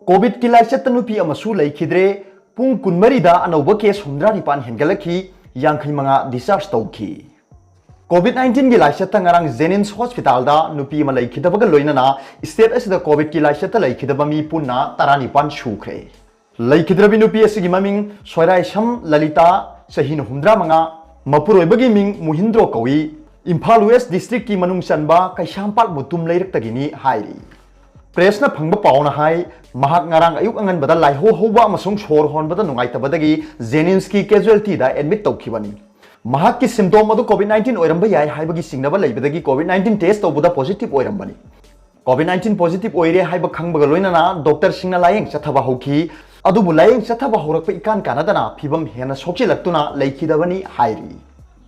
Covid की लाइसेत नुपी अमसु leikhidre पुंग कुनमरीदा अनौब case 100 हेनगलखी 55 discharge तौखी कोविड-19 की लाइसेत ngarang जेनिम्स hospital दा नुपी अमा leikhidabga लोइनना स्टेट असिदा कोविड की लाइसेत leikhidaba मी पुन्ना 19 सुखरे leikhidраबी नुपी असिगी ममिंग सोइराइसम ललिता सहीन 105 मपुरोइबगी मिंग मुहिंद्रो कवि इम्फाल वेस्ट डिस्ट्रिक्ट की मनुंग चनबा कैसामपाक मुतुम लेरक्तगिनी हाइरी प्रेसना फंगबा पावना हाई महाक ngarang ayuk anganbada laiho hoba amasung sor honbada nungaitabadagi JNIMS की कैजुअलिटी दा एडमिट तौखिबनी महाक की सिम्टोम अदु कोविड-19 ओइरंबा याय हाइबगी सिंगनबा लेबदगी कोविड-19 टेस्ट तौबदा पॉजिटिव ओइरंबनी कोविड-19 पॉजिटिव ओइरे हाइबा खंगबगा लोइनना डॉक्टर सिंगना लायेंग चथाबा होखी अदुबु लायेंग चथाबा होरकपा इकान कानदना फिबम हेना सोक्चिलक्तुना leikhidabani हाइरी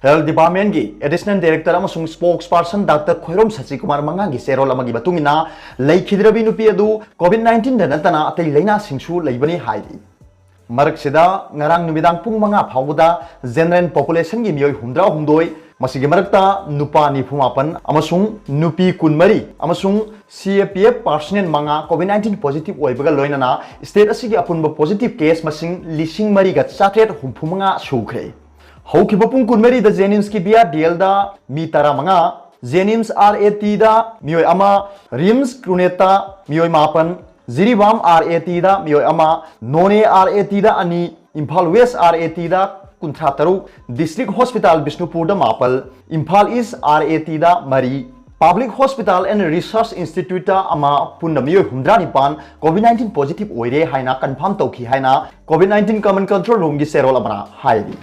हेल्थ डिपार्टमेंट की additional director अमसुंग spokes person doctor खोइरोम सची कुमार मंगांगी सेरोल अमगी बतुंगिना leikhidраबी नुपी अदु कोविड-19 दनतना अतै लैना सिंसु लैबनी हाइरी मरकसिदा ngarang numiदang पुंग मंगा फावदा जनरल पॉपुलेशन की मियोय 100 मसिगे मरकता नुपा 98 अमसुंग नुपी 12 अमसुंग CAPF पर्सनल मंगा कोविड-19 पॉजिटिव ओइबगा लोइनना स्टेट असिगे अपुनबा पॉजिटिव केस मसिंग लिसिंग मरीगा चाट्रेट हुमफुमंगा सुखरे हौखिबा पुंग 12 दा जेनिम्स की BRDL दा मी 15 जेनिम्स RAT दा मियोय अमा रिम्स क्रुनेटा मियोय 5 जिरीबाम RAT दा मियोय अमा नोने RAT दा अनि इम्फाल वेस्ट RAT दा 53 डिस्ट्रिक्ट हॉस्पिटल बिष्णुपुर दा 9 इम्फाल ईस्ट RAT दा 3 public hospital and research institute दा अमा पुन्ना मियोय 109 कोविड-19 पॉजिटिव ओइरे हाइना कंफर्म तौखी हाइना कोविड-19 कॉमन कंट्रोल रूम की सेरोल अमरा हाइरी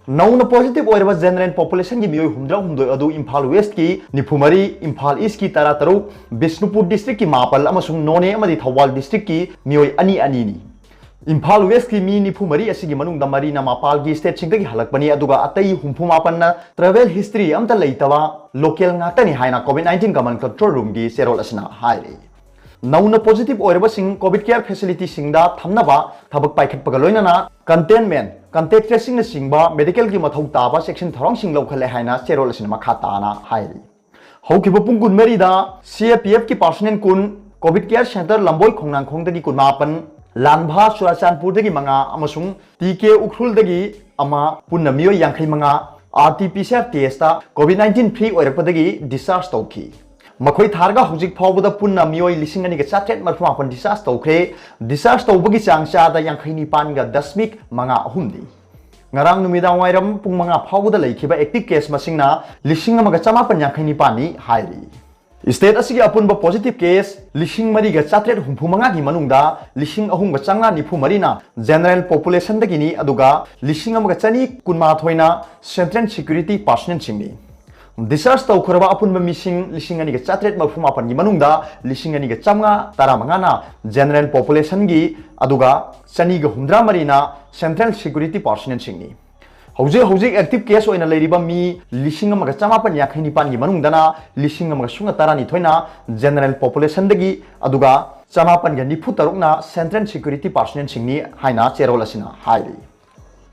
नौना पॉजिटिव ओइरबा जनरल पॉपुलेशन की मियोय 100 अदु इम्फाल वेस्ट की 93 इम्फाल ईस्ट की 13 बिष्णुपुर डिस्ट्रिक्ट की 9 अमसुंग नोने अमदी थौबाल डिस्ट्रिक्ट की मियोय 2 नि इम्फाल वेस्ट की मी 94 असिगी मनुंग दमरी ना मापाल की स्टेट सिंगदगी हलकपनी अदुगा अतई 68 ना ट्रैवल हिस्ट्री अमता लेतवा लोकल ngaktani हाइना कोविड-19 कमन कंट्रोल रूम की सेरोल असना हाइरे नौना पॉजिटिव ओइरबा सिंग कोविड केयर फैसिलिटी सिंगदा थमनबा थबक पाइखटपगा लोइनना कंटेनमेंट कंटेक्ट ट्रेसिंग न सिंगबा मेडिकल की मथौ ताबा सेक्शन थरोंग सिंग लौखले हाइना सेरोल असना मखा ताना हाइरी हौखिबा पुंग 12 दा CAPF की पर्सनल कुन कोविड केयर सेंटर लंबोई खोंगनांखोंगदगी 19 लानभा चुराचानपुरदगी मंगा अमसुंग TK उखरुलदगी अमा पुन्ना मियोय 55 RT-PCR टेस्टा कोविड-19 फ्री ओइरपदगी डिस्चार्ज तौखी मखोई थारगा हुजिक फावबदा पुन्ना मियोय 2,438 डिस्चार्ज तौखरे डिस्चार्ज तौबगी चांगचादा 59 गा दशमिक मंगा अहुमदी ngarang numidang wairam pung manga फावबदा leikhibा एक्टिव केस मसिंगना 1,459 नि हाइरी स्टेट असिगी अपुनबा पॉजिटिव केस 3,435 की मनुंगदा 3,394 ना जनरल पॉपुलेशन दगिनी अदुगा 1,112 ना सेंट्रल सिक्योरिटी पर्सनल सिंगनी डिस्चार्ज तौखरबा अपुनबा मिसिंग 2,435 की मनुंगदा 2,115 ना जनरल पॉपुलेशन की अदुगा 2,113 ना सेंट्रल सिक्योरिटी पर्सनल सिंगनी हौजिक एक्टिव केस ओइना लेरिबा मी 1,459 की मनुंगदना 1,112 ना जनरल पॉपुलेशन दगी अदुगा 993 ना सेंट्रल सिक्योरिटी पर्सनल सिंगनी हाइना चेरोल असिना हाइरी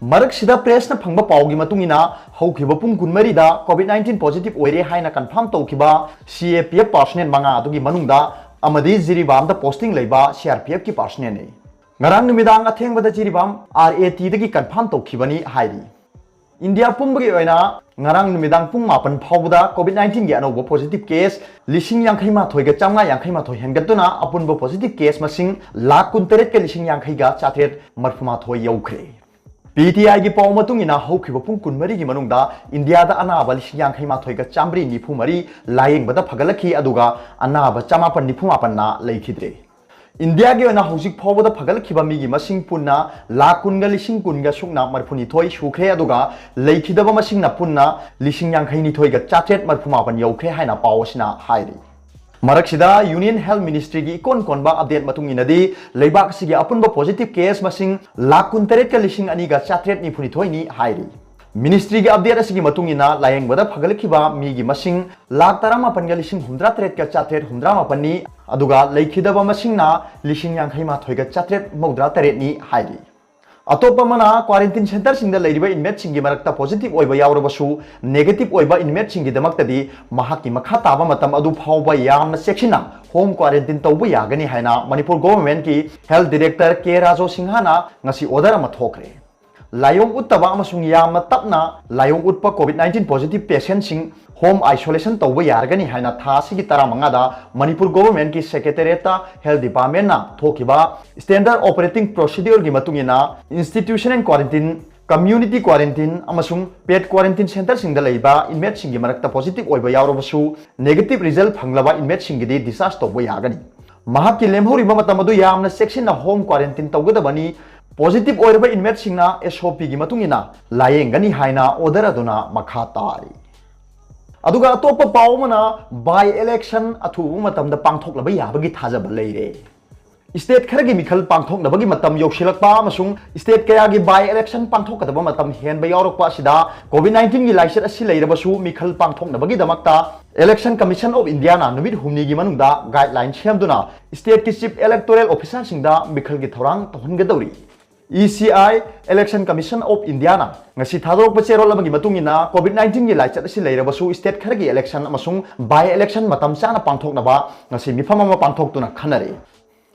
मरकसिदा प्रेस न फंगबा पावगी मतुंगिना हौखिबा पुंग 12 दा कोविड-19 पॉजिटिव ओइरे हाइना कंफर्म तौखिबा CAPF पर्सनल मंगा अदुगी मनुंगदा अमदी जिरीबाम दा पोस्टिंग लेबा CRPF की पर्सनल ने ngarang numidang athengbada Jiribam RAT दगी कंफर्म तौखिबनी हाइरी इंडिया पुंबगी ओइना ngarang numidang pung 9 फावबदा कोविड-19 की अनौब पॉजिटिव केस 1,550 हेनगतुना अपुनबा पॉजिटिव केस मसिंग 1,63 के 1,50 यौखरे PTI की पाव मतुंगिना हौखिबा पुंग 12 की मनुंगदा इंडिया दा अनाबा 1,550 लायेंगबदा फगलखी अदुगा अनाबा 1,498 ना leikhidre इंडिया की ओना हौजिक फावबदा फगलखिबा मिगी मसिंग पुन्ना 1,10,000 सुकना 32 सुखरे अदुगा leikhidaba मसिंगना पुन्ना 1,52 गा 438 यौखरे हाइना पावसिना हाइरी मरकसिदा यूनियन हेल्थ मिनिस्ट्री की इकोन कोनबा अपडेट मतुंगिनदी लेबाक सिगी अपुनबा पॉजिटिव केस मसिंग 1,63 का 2,492 नि हाइरी मिनिस्ट्री की अपडेट असिगी मतुंगिना लायेंगबदा फगलखिबा मिगी मसिंग 1,13,113 का 498 नि अदुगा leikhidaba मसिंगना 1,50 का 493 नि हाइरी अतोप मना क्वारंटाइन सेंटर सिंगदा लेरिबा इनमेट सिंगी मरक्ता पॉजिटिव ओइबा यावरबसु नेगेटिव ओइबा इनमेट सिंगी दमक्तदी महाकी मखा ताबा मतम अदु फावबा यामना सेक्शिना होम क्वारंटाइन तौबा यागनी हाइना मणिपुर गवर्नमेंट की हेल्थ डायरेक्टर के राजो सिंहाना ngasi order ama thokre layong uttaba amasung yamna tapna layong utpa covid-19 positive patient sing home isolation tauba yargani haina tha sigi tara manga da manipur government ki secretariat ta health department na thokiba standard operating procedure gi matungina institution and quarantine community quarantine amasung pet quarantine center sing da leiba inmate sing gi marakta positive oiba yawrobasu negative result phanglaba inmate sing gi discharge tauba yagani mahak ki lemhori ba matam adu yamna section na home quarantine taugadabani positive oirba inmate singna SOP gi matungina layengani haina order aduna makha tari aduga atopa pawmana by election athu matamda pangthoklaba yabagi thajaba leire state khara gi mikhal pangthoknabagi matam yoksilakpa amasung state kaya gi by election pangthokadaba matam henba yawrokpa sida covid-19 gi license asi leirabasu mikhal pangthoknabagi damakta election commission of india na numit humni gi manungda guideline semduna state ki chief electoral officer singda mikhal gi thorang tohungadawri ECI Election Commission of India na ngasi thadok pa cherol amagi matungina COVID-19 gi laichat asi leirabasu state kharagi election amasung by election matam chana pangthokna ba ngasi mifam ama pangthoktuna khanare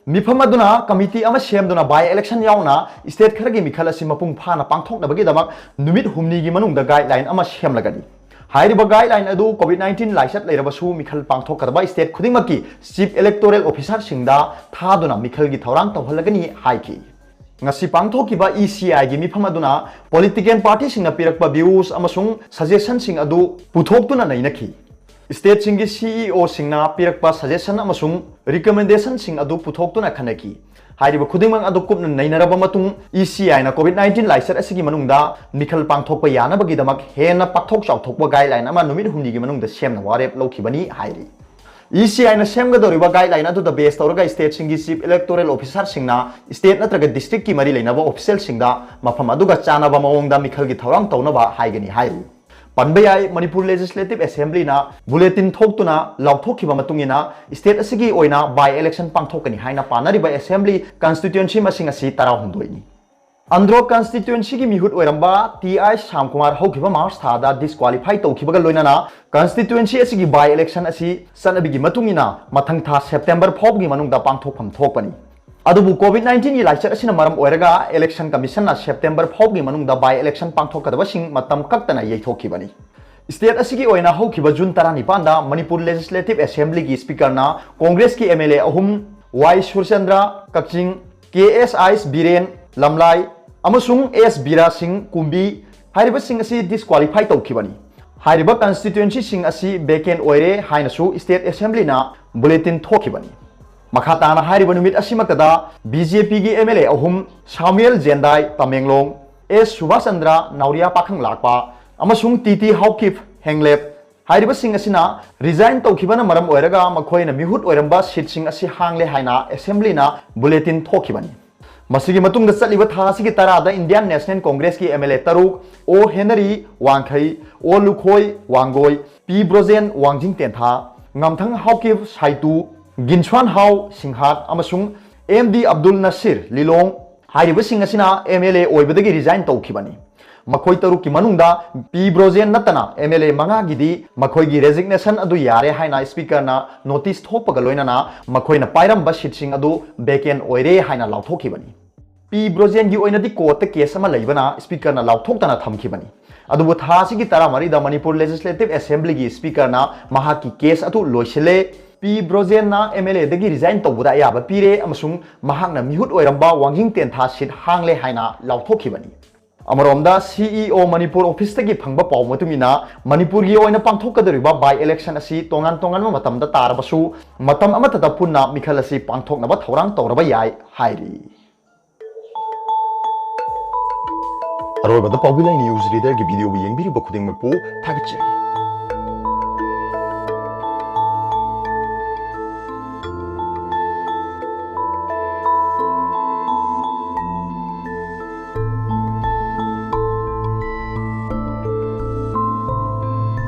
mifam aduna committee ama semduna by election yauna state kharagi mikhal asi mapung phana pangthokna bagi damak numit humni gi manungda guideline ama semlagani hairiba guideline adu COVID-19 laichat leirabasu mikhal pangthokadaba state khudimaki chief electoral officer singda thaduna mikhal gi thorang tawhalagani haiki ngasi pangthokiba ECI gi mifam aduna political party singna pirakpa views amasung suggestion sing adu puthoktuna nainaki state singi CEO singna pirakpa suggestion amasung recommendation sing adu puthoktuna khanaki hairiba khudimang adu kupna nainaraba matung ECI na COVID-19 license asigi manungda mikhal pangthokpa yana bagi damak hena pathok chauthokpa guideline ama numit humni gi manungda semna warep lokhibani hairi ECI na semgadoriba guideline adu the base tawraga state singi chief electoral officer singna state natraga district ki mari leinaba official singda mafam aduga chanaba mawongda mikhal gi thorang tawnaba haigani hairi panbayai manipur legislative assembly na bulletin thoktuna lauthokhiba matungina state asigi oina by election pangthokani haina panariba assembly constituency masing asi 12 ni Andhra constituency ki mihut oiramba TI Shamkumar haukiba March thada disqualify tawkhibaga loinana constituency asigi by election asi sanabigi matungina mathang tha September phobgi manungda pangthokpham thokpani adubu COVID-19 gi license asina maram oiraga election commission na September phobgi manungda by election pangthokadaba sing matam kaktana yeithokhibani state asigi oina haukiba June 19 da Manipur legislative assembly gi speaker na congress ki MLA ahum Y Surchandra Kakching KSIs Biren Lamlai amasung S Bira Singh Kumbi hairiba sing asi disqualify tawkhibani hairiba constituency sing asi vacant oire hainasu state assembly na bulletin thokhibani makhata na hairiba numit asimakada BJP gi MLA ahum Samuel Jendai Tamenglong S Subhasandra Nauria Pakhang Lakpa amasung TT Haukip Henglep hairiba sing asina resign tawkhibana maram oiraga makhoina mihut oiramba seat sing asi hangle haina assembly na bulletin thokhibani masigi matungda chaliba thasigi tarada Indian National Congress ki MLA taruk O Henry Wangkhai O Lukhoi Wangoi P Brojen Wangjing Tentha ngamthang Haukip Saitu Ginchwan Hau Singhat amasung MD Abdul Nasir Lilong hairiba sing asina MLA oibadagi resign tawkhibani makhoi taruk ki manungda P Brojen natana MLA manga gidi makhoi gi resignation adu yare haina speaker na notice thopaga loinana makhoi na pairam ba seat sing adu vacant oire haina lauthokibani P Brojen gi oina di court case ama leibana speaker na lauthokdana thamkhibani adubu thasi gi taramari da Manipur legislative assembly gi speaker na mahaki case atu loisile P Brojen na MLA dagi resign tawbuda yaba pire amasung mahakna mihut oiramba Wangjing Tentha seat hangle haina lauthokibani Amaromda CEO Manipur office tagi phangba paw matumina Manipur gi oina pangthokadoriba by election asi tongan matamda tarabasu matam amata da punna mikhal asi pangthoknaba thorang tawraba yai hairi Aroba da Paobilai news reader gi video bi yengbiri ba khuding mapu thagachai